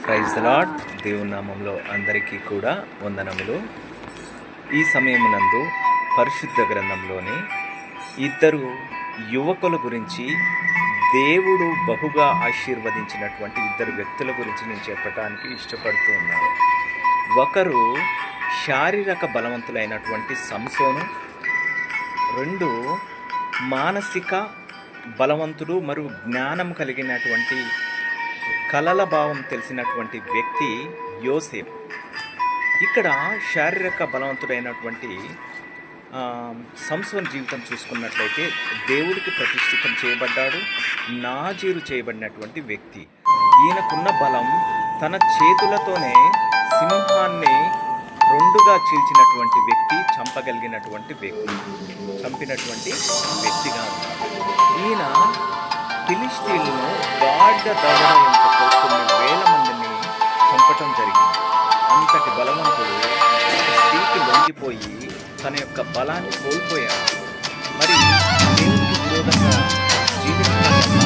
Praise the lord. దేవుని నామంలో అందరికీ కూడా వందనములు. ఈ సమయమునందు పరిశుద్ధ గ్రంథంలోని ఇద్దరు యువకుల గురించి, దేవుడు బహుగా ఆశీర్వదించినటువంటి ఇద్దరు వ్యక్తుల గురించి నేను చెప్పడానికి ఇష్టపడుతూ ఉన్నాను. ఒకరు శారీరక బలవంతులైనటువంటి సంసోను, రెండు మానసిక బలవంతుడు మరియు జ్ఞానం కలిగినటువంటి కలల భావం తెలిసినటువంటి వ్యక్తి యోసేపు. ఇక్కడ శారీరక బలవంతుడైనటువంటి సంసోను జీవితం చూసుకున్నట్లయితే దేవుడికి ప్రతిష్ఠితం చేయబడ్డాడు, నాజీరు చేయబడినటువంటి వ్యక్తి. ఈయనకున్న బలం తన చేతులతోనే సింహాన్ని రెండుగా చీల్చినటువంటి వ్యక్తి, చంపినటువంటి వ్యక్తిగా ఉన్నాడు. ఈయన ఫిలిష్తీయులను గాఢ దౌడయంతో కొన్ని వేల మందిని చంపటం జరిగింది. అంతటి బలవంతుడు స్త్రీకి లొంగిపోయి తన యొక్క బలాన్ని కోల్పోయాడు. మరి దేవునికి విరోధంగా జీవించడానికి